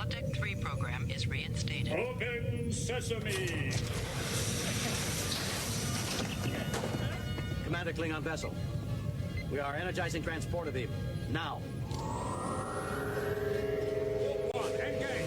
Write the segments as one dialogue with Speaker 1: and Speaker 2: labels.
Speaker 1: Holodeck 3 program is reinstated.
Speaker 2: Open sesame!
Speaker 3: Commander Klingon vessel. We are energizing transporter beam. Now.
Speaker 2: One, engage!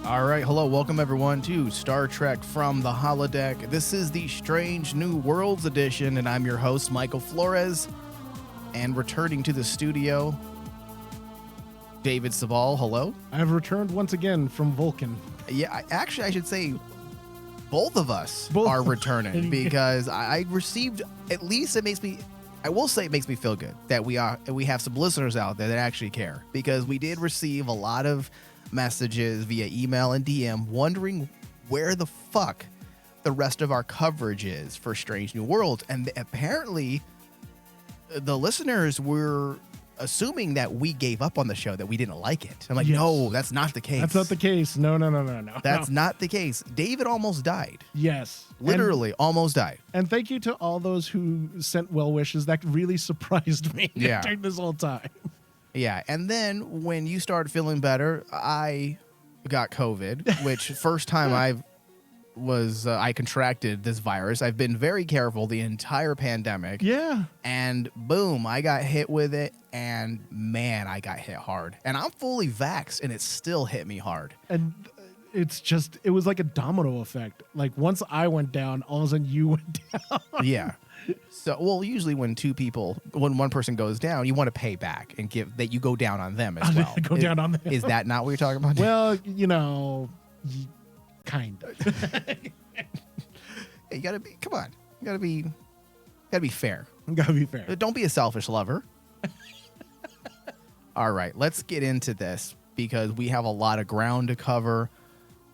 Speaker 4: All right, hello, welcome everyone to Star Trek from the Holodeck. This is the Strange New Worlds edition, and I'm your host, Michael Flores. And returning to the studio, David Sabal, hello.
Speaker 5: I've returned once again from Vulcan.
Speaker 4: Yeah, I should say both of us are returning because I received, at least it makes me, I will say it makes me feel good that we have some listeners out there that actually care, because we did receive a lot of messages via email and DM wondering where the fuck the rest of our coverage is for Strange New Worlds. And apparently the listeners were assuming that we gave up on the show, that we didn't like it. I'm like,
Speaker 5: Yes.
Speaker 4: No, that's not the case.
Speaker 5: That's not the case. No.
Speaker 4: That's not the case. David almost died.
Speaker 5: Yes.
Speaker 4: Literally almost died.
Speaker 5: And thank you to all those who sent well wishes. That really surprised me during this whole time.
Speaker 4: Yeah, and then when you started feeling better, I got COVID, which first time I contracted this virus. I've been very careful the entire pandemic.
Speaker 5: Yeah.
Speaker 4: And boom, I got hit with it, and man, I got hit hard. And I'm fully vaxxed, and it still hit me hard.
Speaker 5: And it was like a domino effect. Like once I went down, all of a sudden you went down.
Speaker 4: Yeah. So, well, usually when one person goes down, you want to pay back and give that you go down on them as well.
Speaker 5: Down on them.
Speaker 4: Is that not what you're talking about?
Speaker 5: Well, kind of.
Speaker 4: You gotta be. Come on, you gotta be fair.
Speaker 5: Gotta be fair.
Speaker 4: Don't be a selfish lover. All right, let's get into this because we have a lot of ground to cover.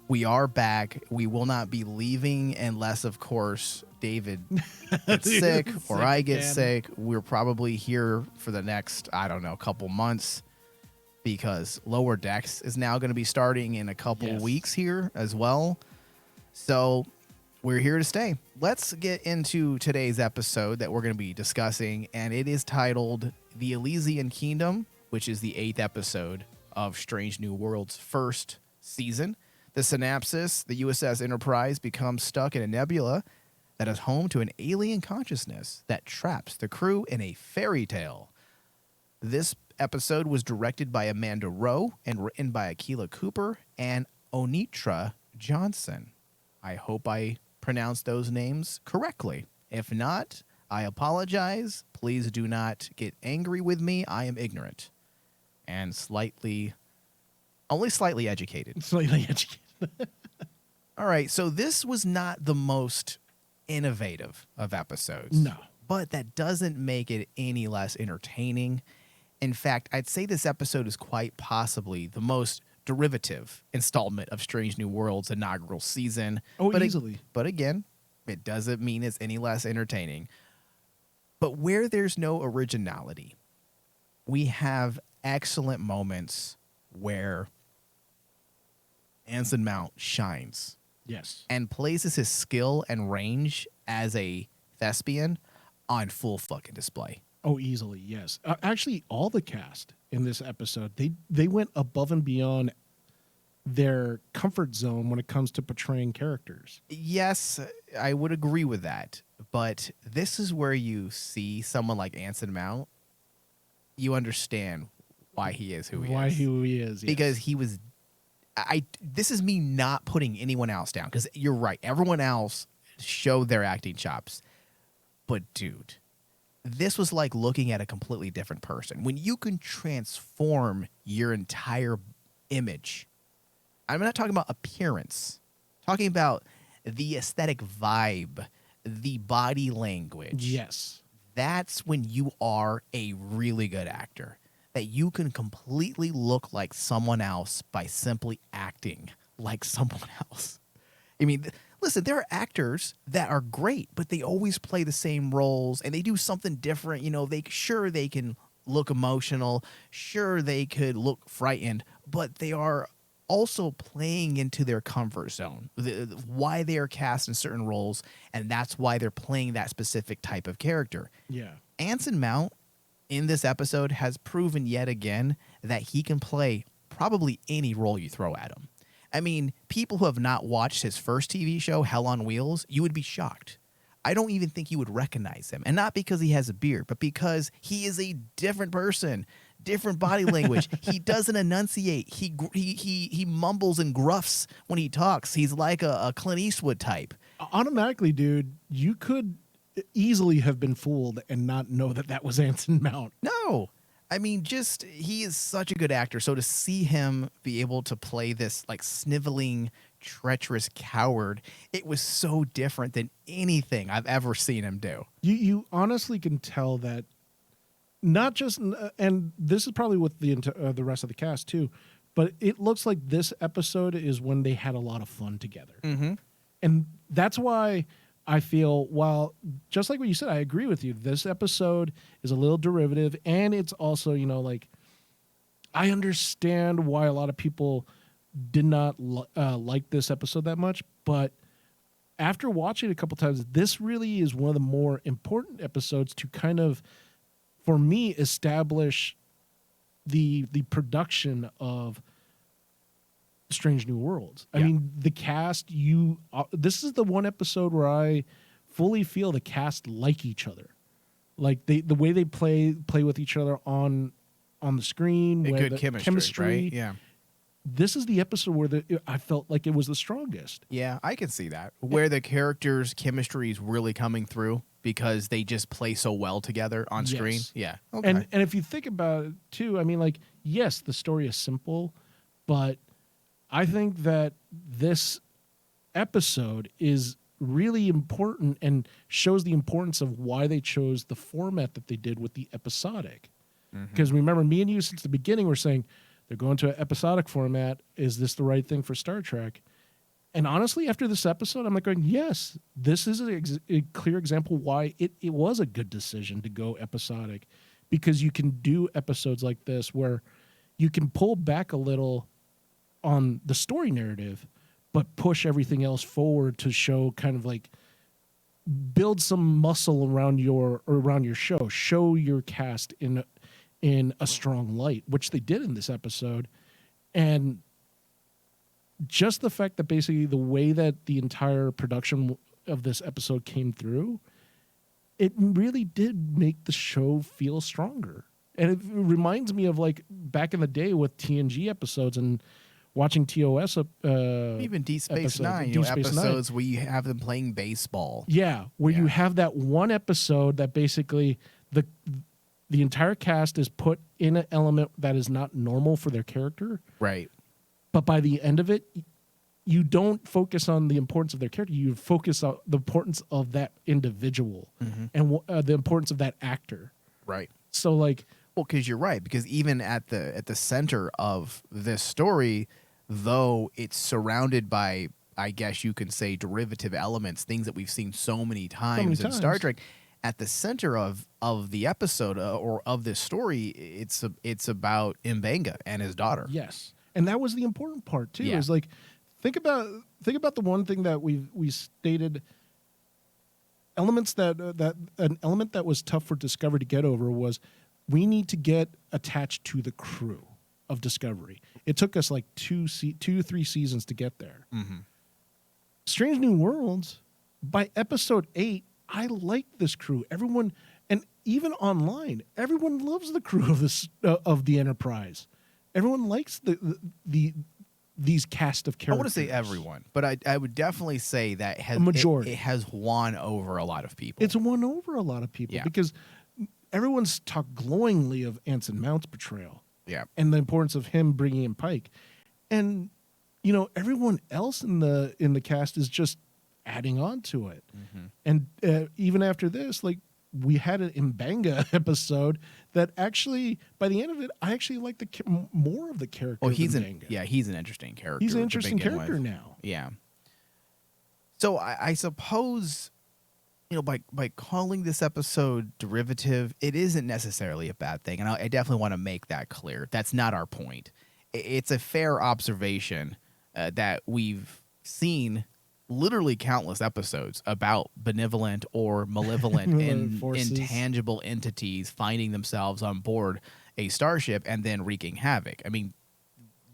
Speaker 4: We are back. We will not be leaving unless, of course, David gets sick or I get sick. We're probably here for the next, couple months, because Lower Decks is now going to be starting in a couple weeks here as well. So we're here to stay. Let's get into today's episode that we're going to be discussing, and it is titled The Elysian Kingdom, which is the 8th episode of Strange New Worlds' first season. The synopsis: the USS Enterprise becomes stuck in a nebula that is home to an alien consciousness that traps the crew in a fairy tale. This episode was directed by Amanda Rowe and written by Akila Cooper and Onitra Johnson. I hope I pronounced those names correctly. If not, I apologize. Please do not get angry with me. I am ignorant and only slightly educated.
Speaker 5: Slightly educated.
Speaker 4: All right, so this was not the most innovative of episodes.
Speaker 5: No.
Speaker 4: But that doesn't make it any less entertaining. In fact, I'd say this episode is quite possibly the most derivative installment of Strange New Worlds' inaugural season.
Speaker 5: Oh, easily.
Speaker 4: But again, it doesn't mean it's any less entertaining. But where there's no originality, we have excellent moments where Anson Mount shines.
Speaker 5: Yes.
Speaker 4: And places his skill and range as a thespian on full fucking display.
Speaker 5: Oh, easily, yes. Actually, all the cast in this episode, they went above and beyond their comfort zone when it comes to portraying characters.
Speaker 4: Yes, I would agree with that. But this is where you see someone like Anson Mount. You understand why he is who he is.
Speaker 5: Why who he is, yes.
Speaker 4: Because he was... This is me not putting anyone else down, because you're right. Everyone else showed their acting chops. But, dude, this was like looking at a completely different person. When you can transform your entire image, I'm not talking about appearance, talking about the aesthetic vibe, the body language.
Speaker 5: Yes.
Speaker 4: That's when you are a really good actor. That you can completely look like someone else by simply acting like someone else. I mean, listen, there are actors that are great, but they always play the same roles and they do something different. You know, they can look emotional, sure they could look frightened, but they are also playing into their comfort zone, why they are cast in certain roles, and that's why they're playing that specific type of character.
Speaker 5: Yeah.
Speaker 4: Anson Mount in this episode has proven yet again that he can play probably any role you throw at him. I mean, people who have not watched his first TV show, Hell on Wheels, you would be shocked. I don't even think you would recognize him. And not because he has a beard, but because he is a different person, different body language. He doesn't enunciate. He mumbles and gruffs when he talks. He's like a Clint Eastwood type.
Speaker 5: Automatically, dude, you could easily have been fooled and not know that was Anson Mount.
Speaker 4: No. I mean, he is such a good actor. So to see him be able to play this like sniveling, treacherous coward, it was so different than anything I've ever seen him do.
Speaker 5: You honestly can tell that not just, and this is probably with the rest of the cast too, but it looks like this episode is when they had a lot of fun together.
Speaker 4: Mm-hmm.
Speaker 5: And that's why I feel, while just like what you said, I agree with you. This episode is a little derivative, and it's also, you know, like, I understand why a lot of people did not like this episode that much, but after watching it a couple times, this really is one of the more important episodes to kind of, for me, establish the production of Strange New Worlds. I mean, the cast, this is the one episode where I fully feel the cast like each other. Like the way they play with each other on the screen,
Speaker 4: A
Speaker 5: where
Speaker 4: good
Speaker 5: the
Speaker 4: chemistry, right? Yeah.
Speaker 5: This is the episode where I felt like it was the strongest.
Speaker 4: Yeah, I can see that. Where the characters' chemistry is really coming through because they just play so well together on screen.
Speaker 5: Yes.
Speaker 4: Yeah. Okay.
Speaker 5: And if you think about it too, I mean, like, yes, the story is simple, but I think that this episode is really important and shows the importance of why they chose the format that they did with the episodic. Because remember, me and you since the beginning were saying they're going to an episodic format. Is this the right thing for Star Trek? And honestly, after this episode, I'm like going, yes, this is a clear example why it was a good decision to go episodic, because you can do episodes like this where you can pull back a little on the story narrative, but push everything else forward to show kind of like build some muscle around your show your cast in a strong light, which they did in this episode. And just the fact that basically the way that the entire production of this episode came through, it really did make the show feel stronger. And it reminds me of like back in the day with TNG episodes and watching TOS
Speaker 4: even Deep Space Nine, episodes where you have them playing baseball.
Speaker 5: Yeah, where you have that one episode that basically the entire cast is put in an element that is not normal for their character.
Speaker 4: Right.
Speaker 5: But by the end of it, you don't focus on the importance of their character. You focus on the importance of that individual and the importance of that actor.
Speaker 4: Right.
Speaker 5: So like,
Speaker 4: well, because you're right. Because even at the center of this story, though it's surrounded by, I guess you can say, derivative elements, things that we've seen so many times in Star Trek, at the center of the episode or of this story, it's about M'Benga and his daughter.
Speaker 5: Yes, and that was the important part too.
Speaker 4: Yeah.
Speaker 5: Is like think about the one thing that we stated. Elements that an element that was tough for Discovery to get over was we need to get attached to the crew of Discovery. It took us like 2-3 seasons to get there. Strange New Worlds, by episode 8, I like this crew. Everyone, and even online, everyone loves the crew of the Enterprise. Everyone likes these cast of characters.
Speaker 4: I want to say everyone, but I would definitely say that
Speaker 5: a majority.
Speaker 4: It has won over a lot of people.
Speaker 5: It's won over a lot of people because everyone's talked glowingly of Anson Mount's portrayal.
Speaker 4: Yeah,
Speaker 5: and the importance of him bringing in Pike, and you know everyone else in the cast is just adding on to it. And even after this, like we had an M'Benga episode that actually, by the end of it, I actually like more of the character.
Speaker 4: Oh, he's
Speaker 5: M'Benga.
Speaker 4: he's an interesting character.
Speaker 5: He's an interesting character now.
Speaker 4: Yeah. So I suppose, by calling this episode derivative, it isn't necessarily a bad thing. And I definitely want to make that clear. That's not our point. It's a fair observation that we've seen literally countless episodes about benevolent or malevolent intangible entities finding themselves on board a starship and then wreaking havoc. I mean,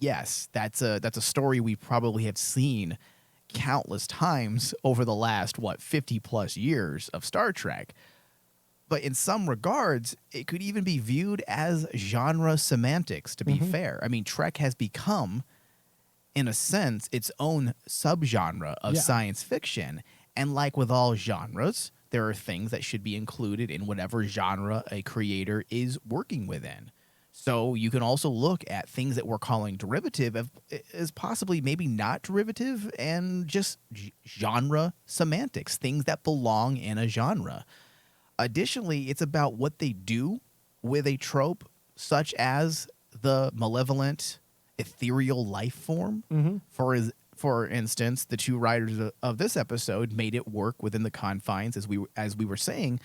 Speaker 4: yes, that's a story we probably have seen countless times over the last 50 plus years of Star Trek. But in some regards, it could even be viewed as genre semantics, to be fair. I mean, Trek has become, in a sense, its own subgenre of science fiction. And like with all genres, there are things that should be included in whatever genre a creator is working within. So you can also look at things that we're calling derivative as possibly maybe not derivative and just genre semantics, things that belong in a genre. Additionally, it's about what they do with a trope such as the malevolent ethereal life form. For instance, the two writers of this episode made it work within the confines, as we were saying,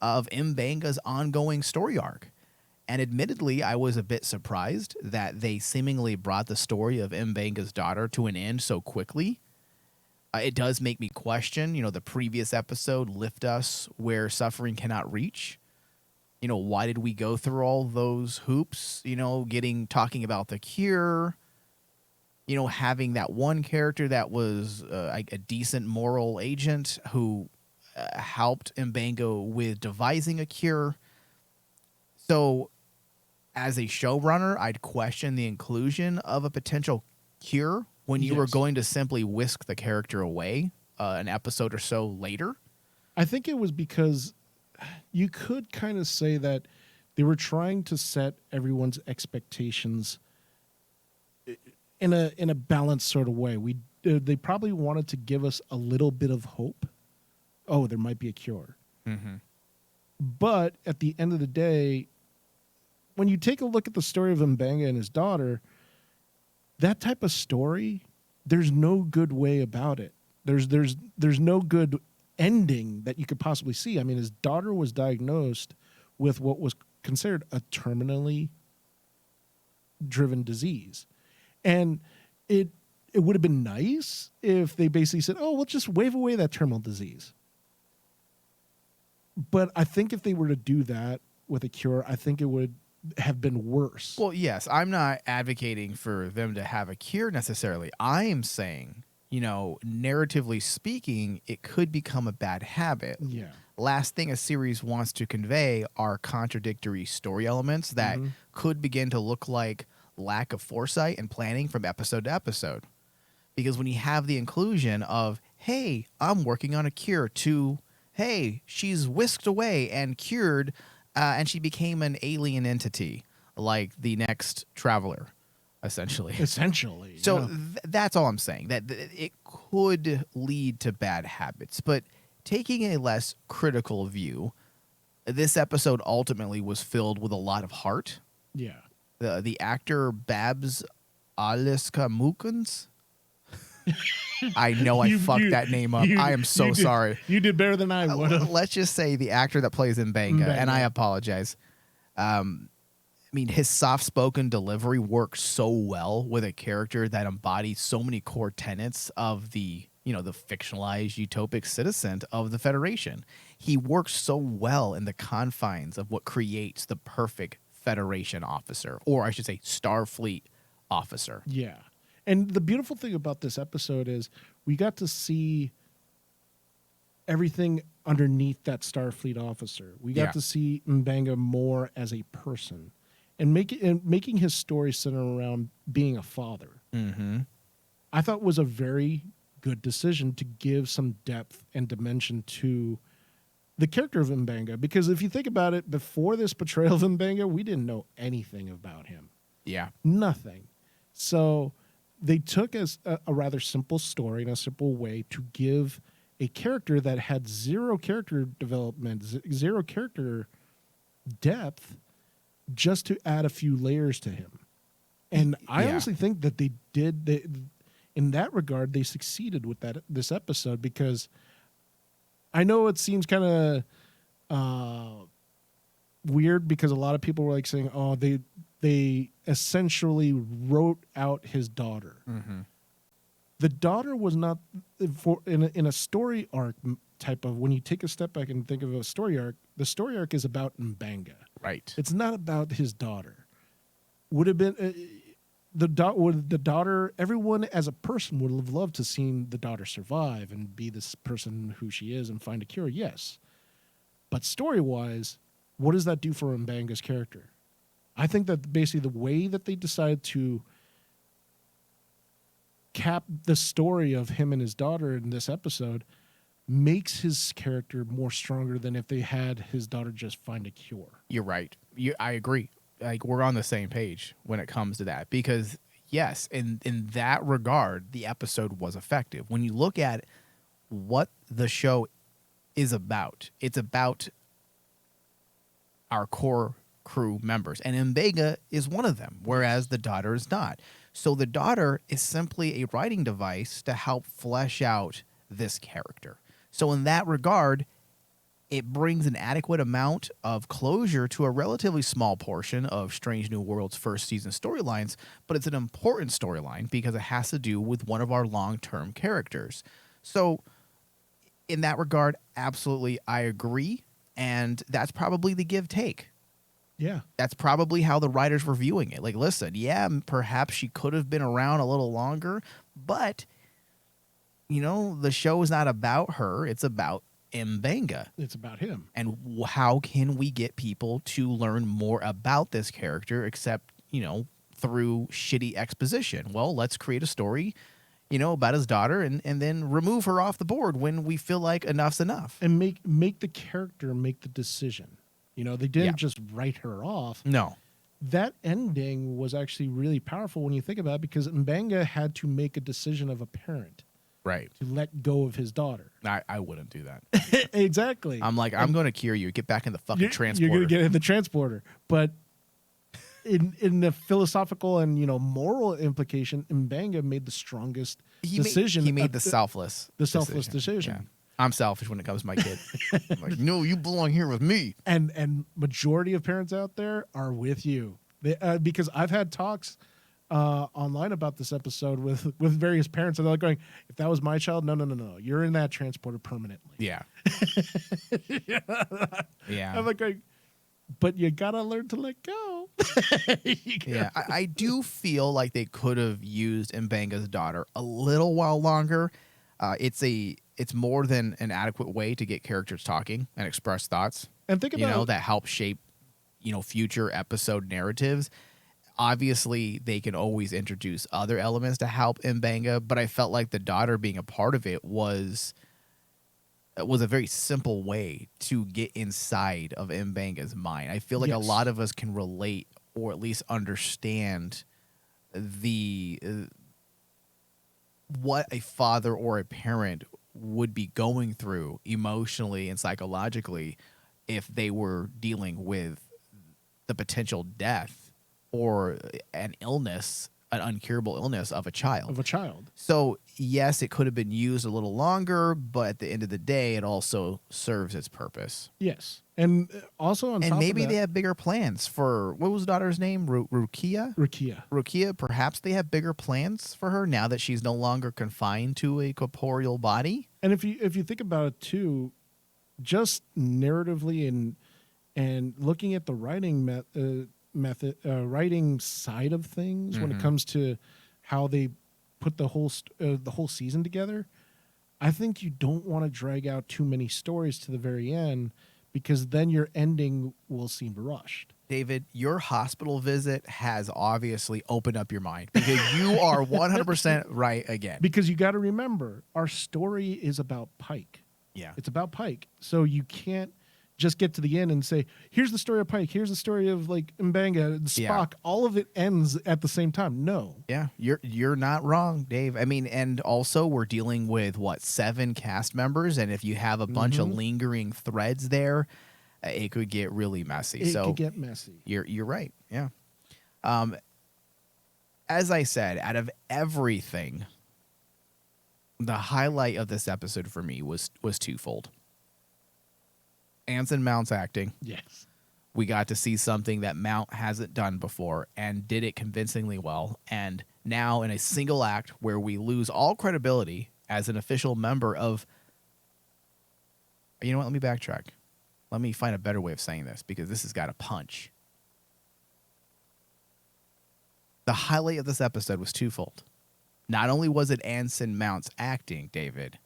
Speaker 4: of M'Benga's ongoing story arc. And admittedly, I was a bit surprised that they seemingly brought the story of M'Benga's daughter to an end so quickly. It does make me question, the previous episode, Lift Us Where Suffering Cannot Reach. Why did we go through all those hoops, talking about the cure, having that one character that was a decent moral agent who helped M'Benga with devising a cure. So as a showrunner, I'd question the inclusion of a potential cure when you were going to simply whisk the character away an episode or so later.
Speaker 5: I think it was because you could kind of say that they were trying to set everyone's expectations in a balanced sort of way. They probably wanted to give us a little bit of hope. Oh, there might be a cure. But at the end of the day, when you take a look at the story of M'Benga and his daughter, that type of story, there's no good way about it. There's no good ending that you could possibly see. I mean, his daughter was diagnosed with what was considered a terminally driven disease. And it would have been nice if they basically said, oh, we'll just wave away that terminal disease. But I think if they were to do that with a cure, I think it would have been worse.
Speaker 4: Well, yes, I'm not advocating for them to have a cure necessarily. I am saying, narratively speaking, it could become a bad habit.
Speaker 5: Yeah.
Speaker 4: Last thing a series wants to convey are contradictory story elements that could begin to look like lack of foresight and planning from episode to episode. Because when you have the inclusion of, hey, I'm working on a cure, to, hey, she's whisked away and cured, and she became an alien entity, like the next Traveler, essentially. So that's all I'm saying, that it could lead to bad habits. But taking a less critical view, this episode ultimately was filled with a lot of heart.
Speaker 5: Yeah.
Speaker 4: The actor Babs Aliska-Mukens. I know I fucked that name up. I am so sorry.
Speaker 5: You did better than I would have.
Speaker 4: Let's just say the actor that plays M'Benga, and I apologize. I mean, his soft-spoken delivery works so well with a character that embodies so many core tenets of the fictionalized utopic citizen of the Federation. He works so well in the confines of what creates the perfect Federation officer, or I should say Starfleet officer.
Speaker 5: Yeah. And the beautiful thing about this episode is we got to see everything underneath that Starfleet officer. We got to see M'Benga more as a person, and making his story center around being a father. I thought was a very good decision to give some depth and dimension to the character of M'Benga. Because if you think about it, before this portrayal of M'Benga, we didn't know anything about him.
Speaker 4: Yeah.
Speaker 5: Nothing. So they took as a rather simple story in a simple way to give a character that had zero character development, zero character depth, just to add a few layers to him. And I honestly think that they did. in that regard, they succeeded with this episode, because I know it seems kind of weird, because a lot of people were like saying, "Oh, they essentially wrote out his daughter."
Speaker 4: Mm-hmm.
Speaker 5: The daughter was not in a story arc type of, when you take a step back and think of a story arc. The story arc is about M'Benga.
Speaker 4: Right.
Speaker 5: It's not about his daughter. Would have been the daughter. Everyone as a person would have loved to seen the daughter survive and be this person who she is and find a cure. Yes, but story wise, what does that do for M'Benga's character? I think that basically the way that they decided to cap the story of him and his daughter in this episode makes his character more stronger than if they had his daughter just find a cure.
Speaker 4: You're right. I agree. Like, we're on the same page when it comes to that, because yes, in that regard, the episode was effective. When you look at what the show is about, it's about our core crew members, and M'Benga is one of them, whereas the daughter is not. So the daughter is simply a writing device to help flesh out this character. So in that regard, it brings an adequate amount of closure to a relatively small portion of Strange New World's first season storylines, but it's an important storyline because it has to do with one of our long-term characters. So in that regard, absolutely, I agree, and that's probably the give-take.
Speaker 5: Yeah.
Speaker 4: That's probably how the writers were viewing it. Like, listen, yeah, perhaps she could have been around a little longer, but, you know, the show is not about her. It's about M'Benga.
Speaker 5: It's about him.
Speaker 4: And how can we get people to learn more about this character except, you know, through shitty exposition? Well, let's create a story, you know, about his daughter and then remove her off the board when we feel like enough's enough.
Speaker 5: And make the character make the decision. You know, they didn't just write her off.
Speaker 4: No.
Speaker 5: That ending was actually really powerful when you think about it, because M'Benga had to make a decision of a parent.
Speaker 4: Right.
Speaker 5: To let go of his daughter.
Speaker 4: I wouldn't do that.
Speaker 5: Exactly.
Speaker 4: I'm like, I'm going to cure you. Get back in the fucking transporter.
Speaker 5: You're going to get in the transporter. But in the philosophical and, you know, moral implication, M'Benga made the strongest decision.
Speaker 4: He made the selfless
Speaker 5: decision.
Speaker 4: Yeah. I'm selfish when it comes to my kid. I'm like, no, you belong here with me.
Speaker 5: And majority of parents out there are with you. Because I've had talks online about this episode with various parents, and they're like going, if that was my child, no, you're in that transporter permanently.
Speaker 4: Yeah. Yeah.
Speaker 5: I'm like going, but you gotta learn to let go.
Speaker 4: Yeah, I do feel like they could have used M'Benga's daughter a little while longer. It's more than an adequate way to get characters talking and express thoughts.
Speaker 5: And think about,
Speaker 4: you know, that help shape, you know, future episode narratives. Obviously, they can always introduce other elements to help M'Benga, but I felt like the daughter being a part of it was a very simple way to get inside of M'Benga's mind. I feel like a lot of us can relate, or at least understand what a father or a parent would be going through emotionally and psychologically if they were dealing with the potential death or an illness, an uncurable illness of a child. So, yes, it could have been used a little longer, but at the end of the day, it also serves its purpose.
Speaker 5: Yes. And also on top of that,
Speaker 4: maybe they have bigger plans for, what was the daughter's name? Rukia? Rukia, perhaps they have bigger plans for her now that she's no longer confined to a corporeal body.
Speaker 5: And if you think about it too, just narratively and looking at the writing writing side of things, when it comes to how they put the whole season together, I think you don't want to drag out too many stories to the very end, because then your ending will seem rushed.
Speaker 4: David, your hospital visit has obviously opened up your mind, because you are 100% right again.
Speaker 5: Because you got to remember, our story is about Pike.
Speaker 4: Yeah.
Speaker 5: It's about Pike. So you can't just get to the end and say, here's the story of Pike, here's the story of like M'Benga and Spock. Yeah. All of it ends at the same time. No.
Speaker 4: Yeah, you're not wrong, Dave. I mean, and also we're dealing with 7 cast members, and if you have a bunch of lingering threads there, it could get really messy.
Speaker 5: It could get messy.
Speaker 4: You're right. Yeah. As I said, out of everything The highlight of this episode for me was twofold. Anson Mount's acting.
Speaker 5: Yes.
Speaker 4: We got to see something that Mount hasn't done before and did it convincingly well. And now in a single act where we lose all credibility as an official member of... You know what? Let me backtrack. Let me find a better way of saying this because this has got a punch. The highlight of this episode was twofold. Not only was it Anson Mount's acting, David,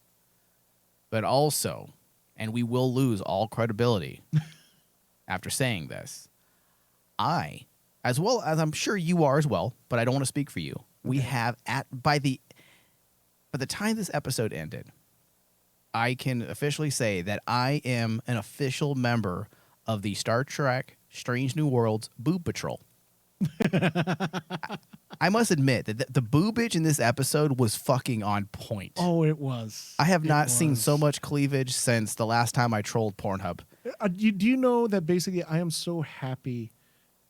Speaker 4: but also, and we will lose all credibility after saying this, I, as well as I'm sure you are as well, but I don't want to speak for you. We have by the time this episode ended, I can officially say that I am an official member of the Star Trek Strange New Worlds Boob Patrol. I must admit that the boobage in this episode was fucking on point.
Speaker 5: Oh, it was.
Speaker 4: I have not seen so much cleavage since the last time I trolled Pornhub.
Speaker 5: Do you know that basically I am so happy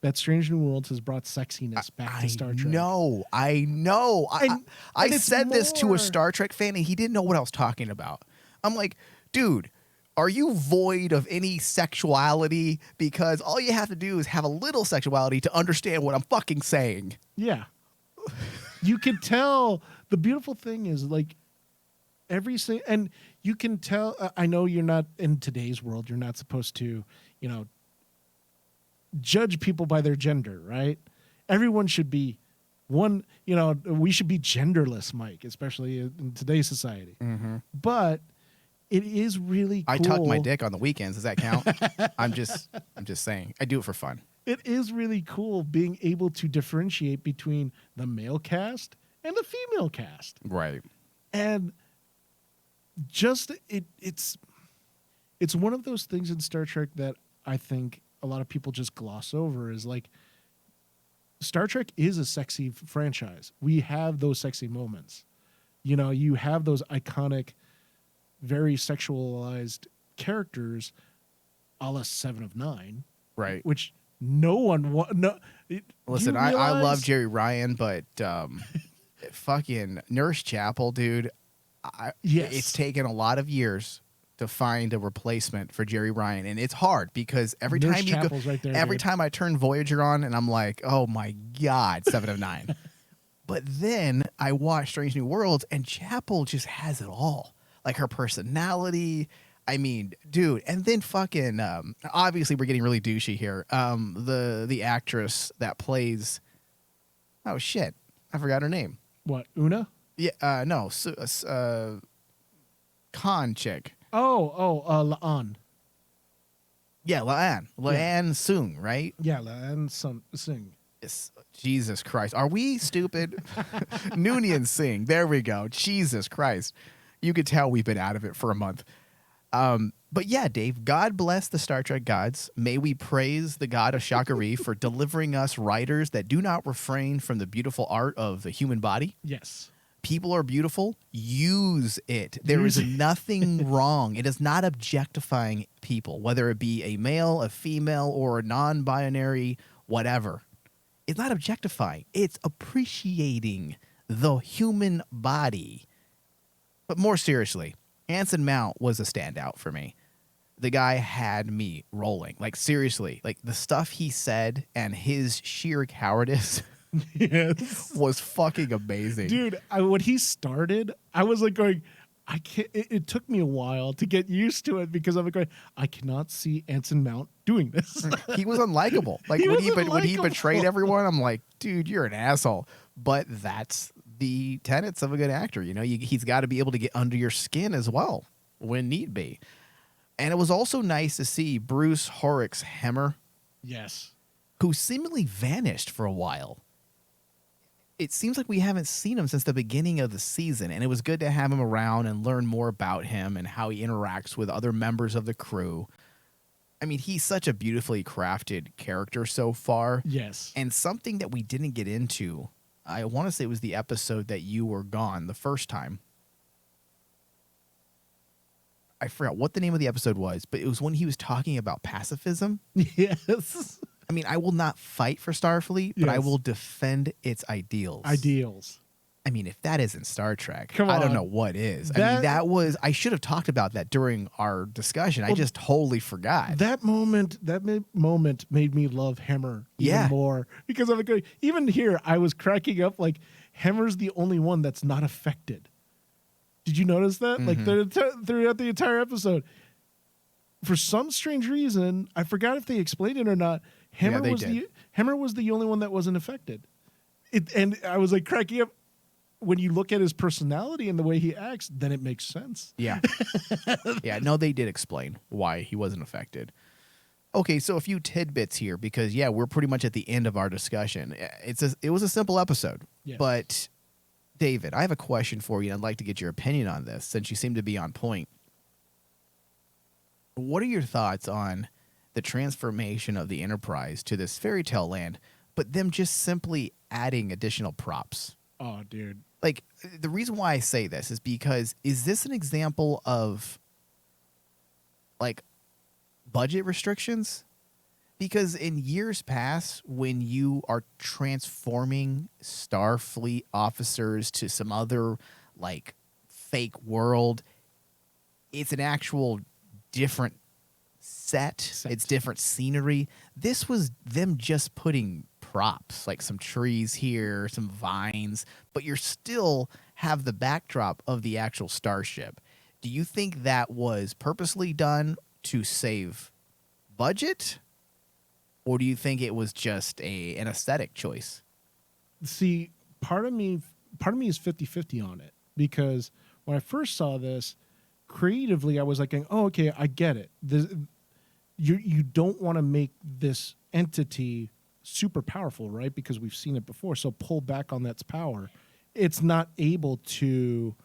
Speaker 5: that Strange New Worlds has brought sexiness back to Star Trek?
Speaker 4: I know. I
Speaker 5: it's
Speaker 4: said this to
Speaker 5: more-
Speaker 4: a Star Trek fan, and he didn't know what I was talking about. I'm like, dude, are you void of any sexuality? Because all you have to do is have a little sexuality to understand what I'm fucking saying.
Speaker 5: Yeah. You can tell. The beautiful thing is, like, and you can tell. I know you're not in today's world. You're not supposed to, judge people by their gender, right? Everyone should be one. We should be genderless, Mike, especially in today's society.
Speaker 4: Mm-hmm.
Speaker 5: But it is really cool.
Speaker 4: I tuck my dick on the weekends. Does that count? I'm just saying. I do it for fun.
Speaker 5: It is really cool being able to differentiate between the male cast and the female cast.
Speaker 4: Right.
Speaker 5: And just it's one of those things in Star Trek that I think a lot of people just gloss over is like Star Trek is a sexy franchise. We have those sexy moments. You have those iconic, very sexualized characters a la 7 of 9.
Speaker 4: Right.
Speaker 5: Which no one
Speaker 4: Listen, I love Jerry Ryan, but fucking Nurse Chapel, dude.
Speaker 5: Yes.
Speaker 4: It's taken a lot of years to find a replacement for Jerry Ryan, and it's hard because every
Speaker 5: Nurse
Speaker 4: time
Speaker 5: Chapel's right there,
Speaker 4: every
Speaker 5: dude.
Speaker 4: time I turn Voyager on, and I'm like, oh my god, 7 of 9. But then I watch Strange New Worlds, and Chapel just has it all, like her personality. I mean, dude, and then fucking obviously we're getting really douchey here. The actress that plays, oh shit, I forgot her name.
Speaker 5: What, Una?
Speaker 4: Yeah, no, Khan chick.
Speaker 5: La'an.
Speaker 4: Yeah, La'an Sung, right?
Speaker 5: Yeah, La'an Singh.
Speaker 4: Yes. Jesus Christ, are we stupid? Noonien Singh. There we go. Jesus Christ, you could tell we've been out of it for a month. But yeah, Dave, God bless the Star Trek gods. May we praise the god of Shakari for delivering us writers that do not refrain from the beautiful art of the human body.
Speaker 5: Yes.
Speaker 4: People are beautiful. Use it. There is nothing wrong. It is not objectifying people, whether it be a male, a female, or a non-binary, whatever. It's not objectifying. It's appreciating the human body. But more seriously, Anson Mount was a standout for me. The guy had me rolling. Like, seriously, like the stuff he said and his sheer cowardice
Speaker 5: Yes.
Speaker 4: was fucking amazing.
Speaker 5: Dude, when he started, I was like going, I can't. It took me a while to get used to it because I'm like going, I cannot see Anson Mount doing this.
Speaker 4: He was unlikable. Like
Speaker 5: He
Speaker 4: when
Speaker 5: was
Speaker 4: he betrayed everyone, I'm like, dude, you're an asshole. But that's the tenets of a good actor. He's got to be able to get under your skin as well when need be. And it was also nice to see Bruce Horrocks Hemmer,
Speaker 5: Yes.
Speaker 4: who seemingly vanished for a while. It seems like we haven't seen him since the beginning of the season, and it was good to have him around and learn more about him and how he interacts with other members of the crew. I mean, he's such a beautifully crafted character so far.
Speaker 5: Yes.
Speaker 4: And something that we didn't get into, I want to say it was the episode that you were gone the first time. I forgot what the name of the episode was, but it was when he was talking about pacifism.
Speaker 5: Yes.
Speaker 4: I mean, I will not fight for Starfleet, but I
Speaker 5: Yes.
Speaker 4: will defend its ideals.
Speaker 5: Ideals.
Speaker 4: I mean, if that isn't Star Trek,
Speaker 5: Come
Speaker 4: I don't
Speaker 5: on.
Speaker 4: know what is. I mean, I should have talked about that during our discussion. I just totally forgot.
Speaker 5: That moment made me love Hemmer even more, because I'm like, even here I was cracking up, like, Hemmer's the only one that's not affected. Did you notice that? Like throughout the entire episode, for some strange reason, I forgot if they explained it or not, Hemmer was the only one that wasn't affected. And I was like cracking up. When you look at his personality and the way he acts, then it makes sense.
Speaker 4: Yeah. Yeah, no, they did explain why he wasn't affected. Okay, so a few tidbits here because, yeah, we're pretty much at the end of our discussion. It was a simple episode. Yes. But, David, I have a question for you, and I'd like to get your opinion on this since you seem to be on point. What are your thoughts on the transformation of the Enterprise to this fairy tale land, but them just simply adding additional props?
Speaker 5: Oh, dude.
Speaker 4: Like, the reason why I say this is because, is this an example of, like, budget restrictions? Because in years past, when you are transforming Starfleet officers to some other, like, fake world, it's an actual different set. It's different scenery. This was them just putting props, like some trees here, some vines, but you still have the backdrop of the actual starship. Do you think that was purposely done to save budget, or do you think it was just an aesthetic choice?
Speaker 5: See, part of me is 50-50 on it, because when I first saw this, creatively I was like, oh, okay, I get it. You don't want to make this entity super powerful, right? Because we've seen it before. So pull back on that's power. It's not able to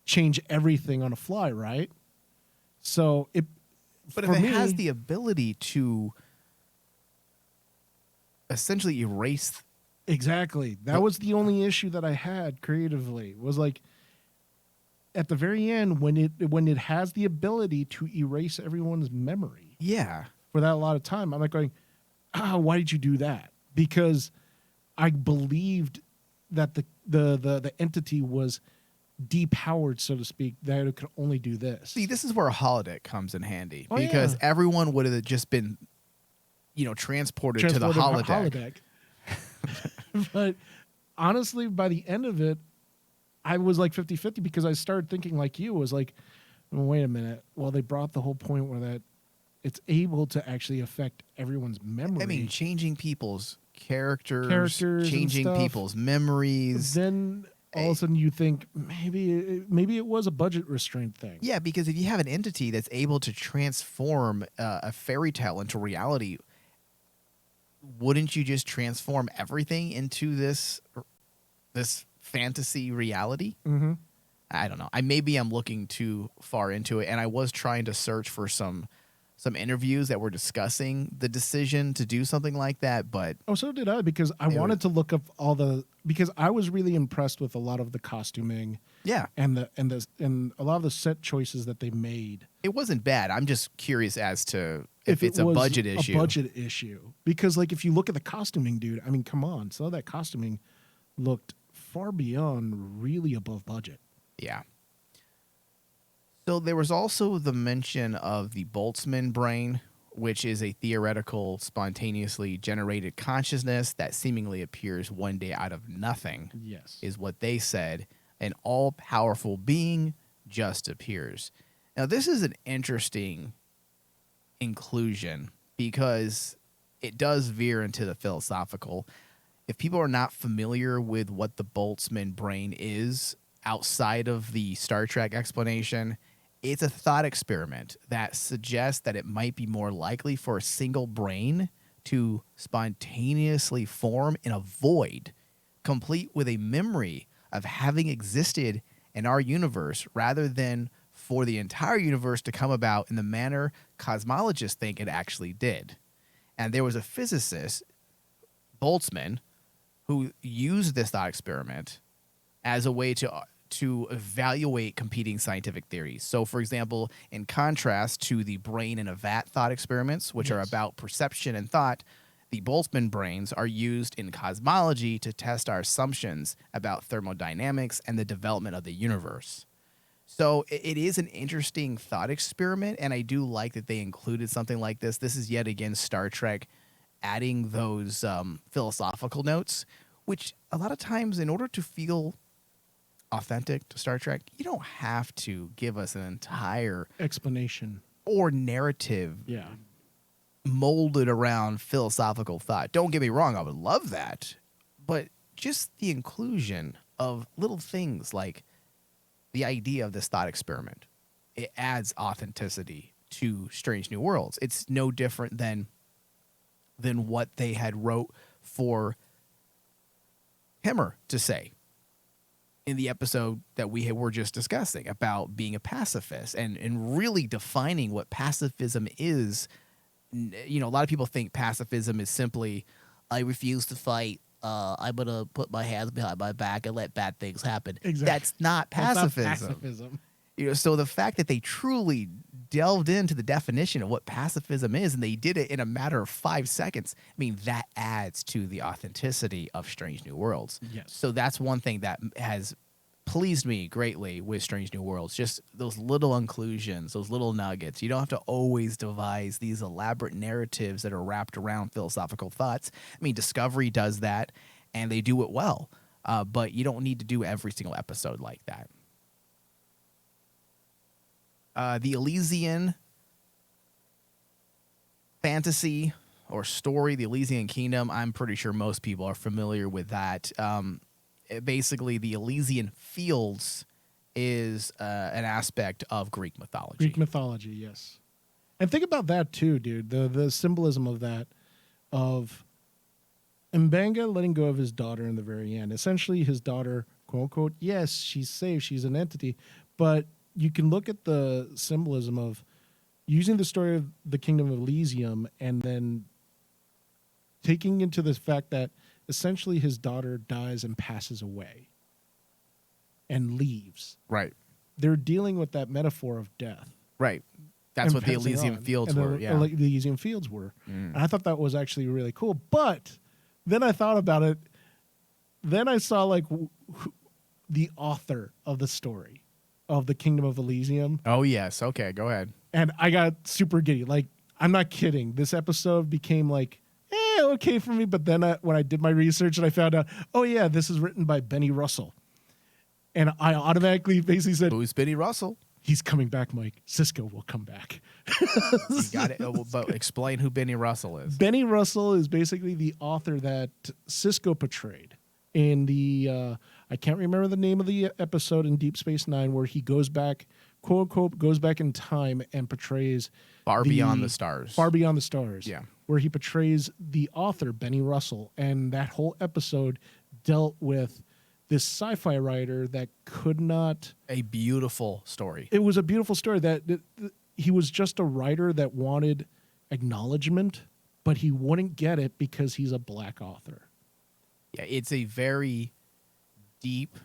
Speaker 5: change everything on a fly, right? So
Speaker 4: But if it has the ability to essentially erase.
Speaker 5: Exactly. That was the only issue that I had creatively, was like, at the very end, when it has the ability to erase everyone's memory.
Speaker 4: Yeah.
Speaker 5: For that a lot of time, I'm like going, why did you do that? Because I believed that the entity was depowered, so to speak, that it could only do this.
Speaker 4: See, this is where a holodeck comes in handy, because everyone would have just been, transported to the holodeck.
Speaker 5: But honestly, by the end of it, I was like 50-50, because I started thinking like you, was like, well, wait a minute. Well, they brought the whole point where that it's able to actually affect everyone's memory.
Speaker 4: I mean, changing people's characters changing people's memories.
Speaker 5: Then all of a sudden you think maybe it was a budget restraint thing.
Speaker 4: Yeah, because if you have an entity that's able to transform a fairy tale into reality, wouldn't you just transform everything into this fantasy reality?
Speaker 5: Mm-hmm.
Speaker 4: I don't know. Maybe I'm looking too far into it, and I was trying to search for some interviews that were discussing the decision to do something like that, but
Speaker 5: so did I, because I wanted to look up because I was really impressed with a lot of the costuming, and a lot of the set choices that they made.
Speaker 4: It wasn't bad. I'm just curious as to if it's a budget issue.
Speaker 5: A budget issue, because like if you look at the costuming, dude, I mean, come on, some of that costuming looked far beyond really above budget.
Speaker 4: Yeah. So there was also the mention of the Boltzmann brain, which is a theoretical, spontaneously generated consciousness that seemingly appears one day out of nothing.
Speaker 5: Yes.
Speaker 4: Is what they said. An all-powerful being just appears. Now, this is an interesting inclusion because it does veer into the philosophical. If people are not familiar with what the Boltzmann brain is outside of the Star Trek explanation, it's a thought experiment that suggests that it might be more likely for a single brain to spontaneously form in a void, complete with a memory of having existed in our universe, rather than for the entire universe to come about in the manner cosmologists think it actually did. And there was a physicist, Boltzmann, who used this thought experiment as a way to evaluate competing scientific theories. So, for example, in contrast to the brain in a vat thought experiments, which are about perception and thought, The Boltzmann brains are used in cosmology to test our assumptions about thermodynamics and the development of the universe. So it is an interesting thought experiment, and I do like that they included something like this. This is yet again Star Trek adding those philosophical notes, which a lot of times, in order to feel authentic to Star Trek, you don't have to give us an entire
Speaker 5: explanation
Speaker 4: or narrative
Speaker 5: yeah
Speaker 4: molded around philosophical thought. Don't get me wrong, I would love that, but just the inclusion of little things like the idea of this thought experiment, it adds authenticity to Strange New Worlds. It's no different than what they had wrote for Hemmer to say in the episode that we were just discussing about being a pacifist and really defining what pacifism is. You know, a lot of people think pacifism is simply, I refuse to fight. I'm going to put my hands behind my back and let bad things happen.
Speaker 5: Exactly.
Speaker 4: That's not pacifism.
Speaker 5: That's not pacifism.
Speaker 4: You know, so the fact that they truly delved into the definition of what pacifism is, and they did it in a matter of 5 seconds, I mean, that adds to the authenticity of Strange New Worlds.
Speaker 5: Yes.
Speaker 4: So that's one thing that has pleased me greatly with Strange New Worlds, just those little inclusions, those little nuggets. You don't have to always devise these elaborate narratives that are wrapped around philosophical thoughts. I mean, Discovery does that, and they do it well, but you don't need to do every single episode like that. The Elysian fantasy or story, the Elysian Kingdom, I'm pretty sure most people are familiar with that. Basically, the Elysian Fields is an aspect of Greek mythology.
Speaker 5: Greek mythology, yes. And think about that too, dude. The symbolism of that, of M'Benga letting go of his daughter in the very end. Essentially, his daughter, quote unquote, yes, she's safe, she's an entity, but you can look at the symbolism of using the story of the Kingdom of Elysium and then taking into the fact that essentially his daughter dies and passes away and leaves.
Speaker 4: Right.
Speaker 5: They're dealing with that metaphor of death.
Speaker 4: Right. That's
Speaker 5: and
Speaker 4: what the
Speaker 5: passing
Speaker 4: Elysian
Speaker 5: on.
Speaker 4: Fields
Speaker 5: And
Speaker 4: were.
Speaker 5: the Elysian Fields were. And I thought that was actually really cool. But then I thought about it. Then I saw like the author of the story of the Kingdom of Elysium.
Speaker 4: Oh, yes. Okay, go ahead.
Speaker 5: And I got super giddy. Like, I'm not kidding. This episode became like, okay for me. But then when I did my research and I found out, oh, yeah, this is written by Benny Russell. And I automatically basically said,
Speaker 4: Who's Benny Russell?
Speaker 5: He's coming back, Mike. Cisco will come back.
Speaker 4: You got it. But explain who Benny Russell is.
Speaker 5: Benny Russell is basically the author that Cisco portrayed in the, I can't remember the name of the episode in Deep Space Nine where he goes back, quote unquote, goes back in time and portrays
Speaker 4: Far Beyond the Stars.
Speaker 5: Far Beyond the Stars.
Speaker 4: Yeah.
Speaker 5: Where he portrays the author, Benny Russell. And that whole episode dealt with this sci-fi writer that could not...
Speaker 4: A beautiful story.
Speaker 5: It was a beautiful story that he was just a writer that wanted acknowledgement, but he wouldn't get it because he's a black author.
Speaker 4: Yeah, it's a very deep,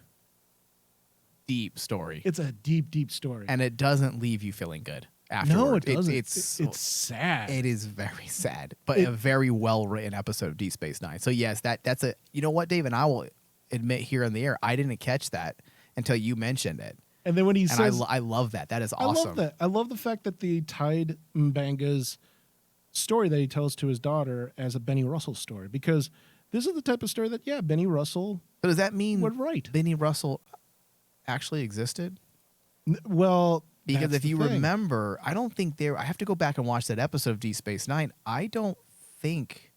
Speaker 4: deep story.
Speaker 5: It's a deep, deep story.
Speaker 4: And it doesn't leave you feeling good afterward.
Speaker 5: No, it doesn't.
Speaker 4: It's
Speaker 5: sad.
Speaker 4: It is very sad, but a very well-written episode of Deep Space Nine. So, yes, that's a... You know what, Dave? And I will admit here on the air, I didn't catch that until you mentioned it.
Speaker 5: And then when he says...
Speaker 4: I love that. That is awesome.
Speaker 5: I love that. I love the fact that they tied M'Benga's story that he tells to his daughter as a Benny Russell story, because this is the type of story that, yeah, Benny Russell
Speaker 4: So does that mean
Speaker 5: would write.
Speaker 4: Benny Russell actually existed?
Speaker 5: Well,
Speaker 4: Because
Speaker 5: that's
Speaker 4: if
Speaker 5: the
Speaker 4: you
Speaker 5: thing.
Speaker 4: remember, I don't think I have to go back and watch that episode of Deep Space Nine. I don't think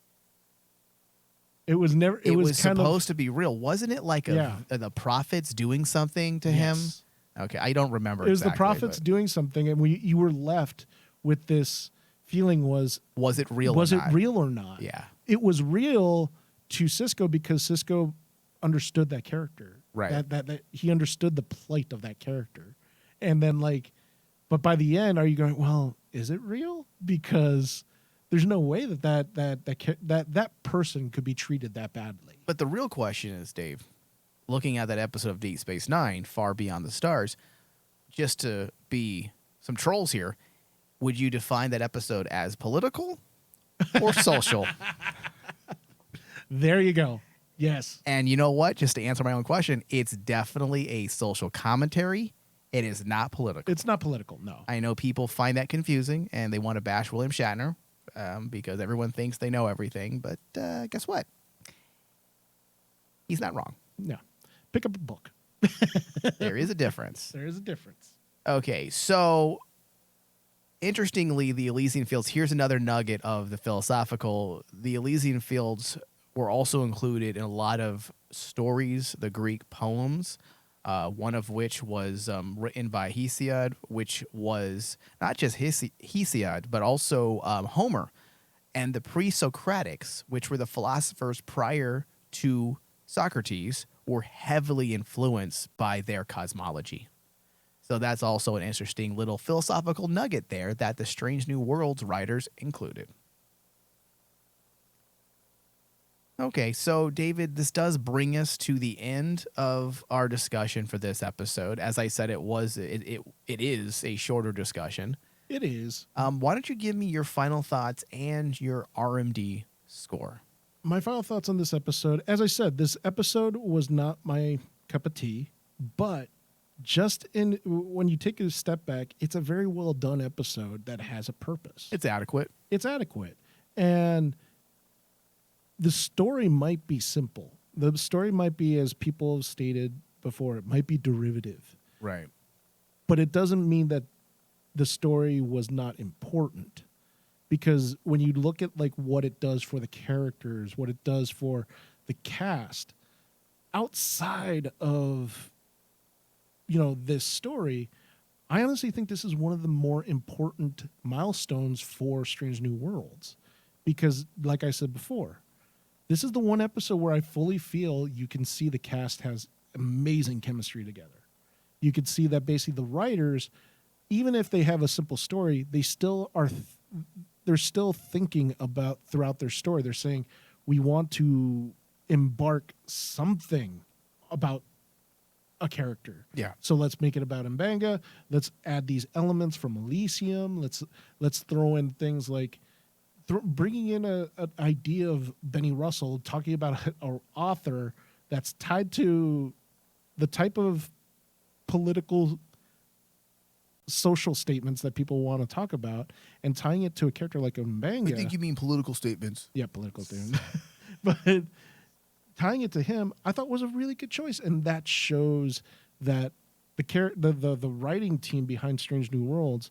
Speaker 5: It was never...
Speaker 4: it was
Speaker 5: kind
Speaker 4: supposed to be real. Wasn't it like the prophets doing something to him?
Speaker 5: Yes.
Speaker 4: Okay, I don't remember
Speaker 5: It was
Speaker 4: exactly,
Speaker 5: the prophets
Speaker 4: but
Speaker 5: doing something, and you were left with this feeling was
Speaker 4: it real
Speaker 5: was
Speaker 4: or
Speaker 5: it
Speaker 4: not?
Speaker 5: real or not?
Speaker 4: Yeah.
Speaker 5: It was real to Cisco because Cisco understood that character.
Speaker 4: Right.
Speaker 5: That he understood the plight of that character. And then but by the end, are you going, well, is it real? Because there's no way that person could be treated that badly.
Speaker 4: But the real question is, Dave, looking at that episode of Deep Space Nine, Far Beyond the Stars, just to be some trolls here, would you define that episode as political or social?
Speaker 5: There you go. Yes.
Speaker 4: And you know what? Just to answer my own question, it's definitely a social commentary. It is not political.
Speaker 5: It's not political, no.
Speaker 4: I know people find that confusing and they want to bash William Shatner because everyone thinks they know everything. But guess what? He's not wrong.
Speaker 5: No. Pick up a book.
Speaker 4: There is a difference.
Speaker 5: There is a difference.
Speaker 4: Okay, so interestingly, the Elysian Fields, here's another nugget of the philosophical. The Elysian Fields were also included in a lot of stories, the Greek poems, one of which was written by Hesiod, which was not just Hesiod, but also Homer and the pre-Socratics, which were the philosophers prior to Socrates, were heavily influenced by their cosmology. So that's also an interesting little philosophical nugget there that the Strange New Worlds writers included. Okay, so David, this does bring us to the end of our discussion for this episode. As I said, it is a shorter discussion.
Speaker 5: It is.
Speaker 4: Why don't you give me your final thoughts and your RMD score?
Speaker 5: My final thoughts on this episode. As I said, this episode was not my cup of tea, but when you take a step back, it's a very well done episode that has a purpose.
Speaker 4: It's adequate.
Speaker 5: It's adequate. And the story might be simple. The story might be, as people have stated before, it might be derivative.
Speaker 4: Right.
Speaker 5: But it doesn't mean that the story was not important. Because when you look at like what it does for the characters, what it does for the cast, outside of this story, I honestly think this is one of the more important milestones for Strange New Worlds. Because, like I said before, this is the one episode where I fully feel you can see the cast has amazing chemistry together. You could see that basically the writers, even if they have a simple story, they still are they're still thinking about throughout their story. They're saying, we want to embark something about a character.
Speaker 4: Yeah.
Speaker 5: So let's make it about M'Benga. Let's add these elements from Elysium. Let's throw in things like bringing in an idea of Benny Russell, talking about an author that's tied to the type of political social statements that people want to talk about, and tying it to a character like M'Benga.
Speaker 4: I think you mean political statements.
Speaker 5: Yeah, political statements. But tying it to him, I thought was a really good choice, and that shows that the writing team behind Strange New Worlds,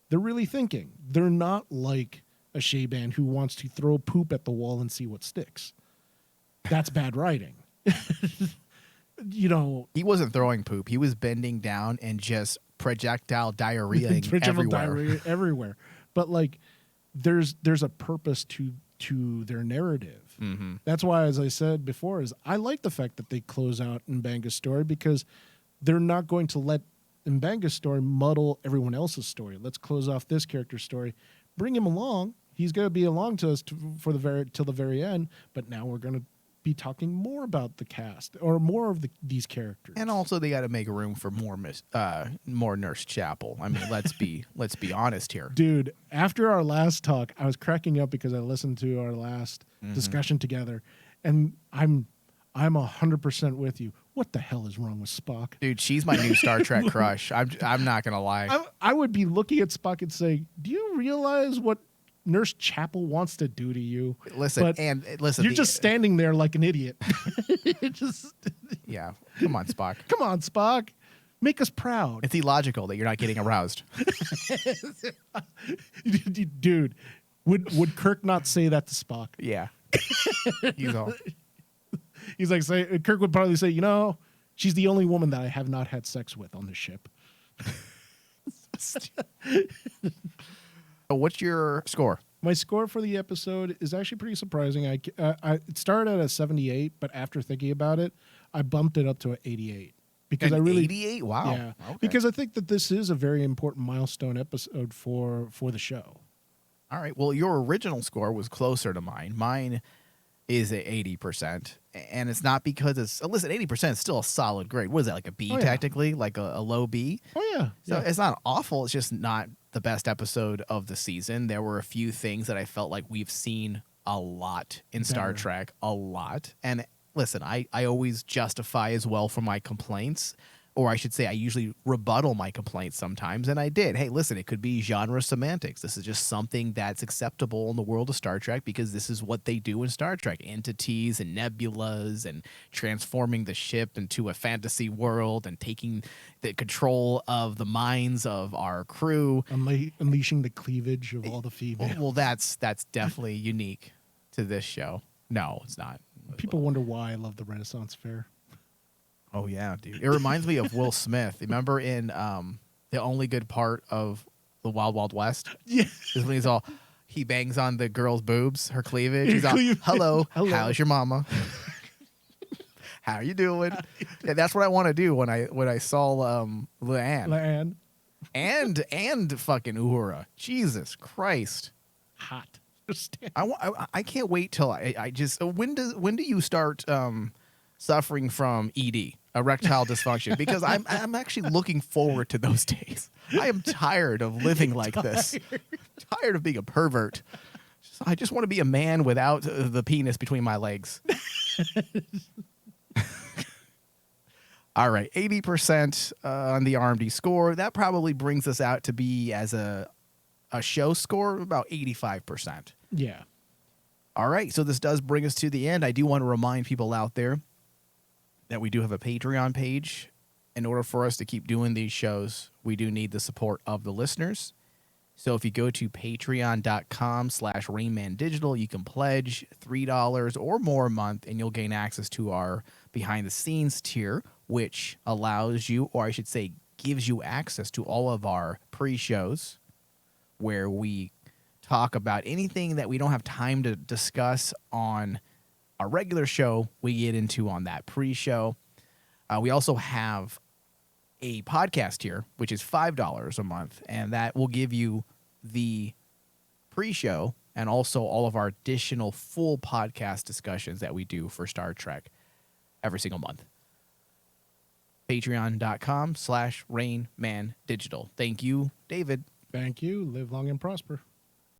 Speaker 5: they're really thinking. They're not like a Shea band who wants to throw poop at the wall and see what sticks. That's bad writing.
Speaker 4: He wasn't throwing poop. He was bending down and just projectile diarrhea
Speaker 5: everywhere. But like, there's a purpose to their narrative.
Speaker 4: Mm-hmm.
Speaker 5: That's why, as I said before, is I like the fact that they close out M'Benga's story, because they're not going to let M'Benga's story muddle everyone else's story. Let's close off this character's story, bring him along. He's going to be along to us till the very end. But now we're going to be talking more about the cast or more of these characters.
Speaker 4: And also, they got to make room for more Nurse Chapel. I mean, let's be honest here,
Speaker 5: dude. After our last talk, I was cracking up because I listened to our last discussion together, and I'm 100% with you. What the hell is wrong with Spock,
Speaker 4: dude? She's my new Star Trek crush. I'm not gonna lie.
Speaker 5: I would be looking at Spock and saying, "Do you realize what Nurse Chapel wants to do to you?"
Speaker 4: Listen,
Speaker 5: you're just standing there like an idiot.
Speaker 4: Yeah, come on, Spock.
Speaker 5: Come on, Spock. Make us proud.
Speaker 4: It's illogical that you're not getting aroused.
Speaker 5: Dude, would Kirk not say that to Spock?
Speaker 4: Yeah.
Speaker 5: He's like, Kirk would probably say, she's the only woman that I have not had sex with on the ship.
Speaker 4: So what's your score?
Speaker 5: My score for the episode is actually pretty surprising. It started at a 78, but after thinking about it, I bumped it up to an 88. Because
Speaker 4: 88? Wow.
Speaker 5: Yeah.
Speaker 4: Okay.
Speaker 5: Because I think that this is a very important milestone episode for the show.
Speaker 4: All right. Well, your original score was closer to mine. Mine is at 80%. And it's not because listen, 80% is still a solid grade. What is that, like a B technically? Like a low B?
Speaker 5: Oh, yeah.
Speaker 4: So it's not awful. It's just not the best episode of the season. There were a few things that I felt like we've seen a lot in Star
Speaker 5: Better.
Speaker 4: Trek, a lot. And listen, I always justify as well for my complaints, or I should say I usually rebuttal my complaints sometimes, and I did. Hey, listen, it could be genre semantics. This is just something that's acceptable in the world of Star Trek because this is what they do in Star Trek. Entities and nebulas and transforming the ship into a fantasy world and taking the control of the minds of our crew.
Speaker 5: Unleashing the cleavage of all the females.
Speaker 4: Well, that's definitely unique to this show. No, it's not.
Speaker 5: People wonder why I love the Renaissance Fair.
Speaker 4: Oh yeah, dude. It reminds me of Will Smith. Remember in the only good part of the Wild Wild West?
Speaker 5: Yeah.
Speaker 4: Is when he bangs on the girl's boobs, her cleavage. He's all,
Speaker 5: Cleavage.
Speaker 4: hello,
Speaker 5: Hello.
Speaker 4: how's your mama? How you doing? Yeah, that's what I want to do when I saw Leanne. And fucking Uhura. Jesus Christ.
Speaker 5: Hot.
Speaker 4: I can't wait till I just when do you start suffering from ED, erectile dysfunction? Because I'm actually looking forward to those days. I am tired of living like this. Tired of being a pervert. I just want to be a man without the penis between my legs. All right, 80% on the RMD score. That probably brings us out to be, as a show score, about 85%.
Speaker 5: Yeah.
Speaker 4: All right, so this does bring us to the end. I do want to remind people out there that we do have a Patreon page. In order for us to keep doing these shows, we do need the support of the listeners. So if you go to patreon.com/RainmanDigital, you can pledge $3 or more a month, and you'll gain access to our behind-the-scenes tier, which allows you, or I should say gives you access to all of our pre-shows, where we talk about anything that we don't have time to discuss on our regular show, we get into on that pre-show. We also have a podcast here, which is $5 a month, and that will give you the pre-show and also all of our additional full podcast discussions that we do for Star Trek every single month. Patreon.com/RainmanDigital. Thank you, David.
Speaker 5: Thank you. Live long and prosper.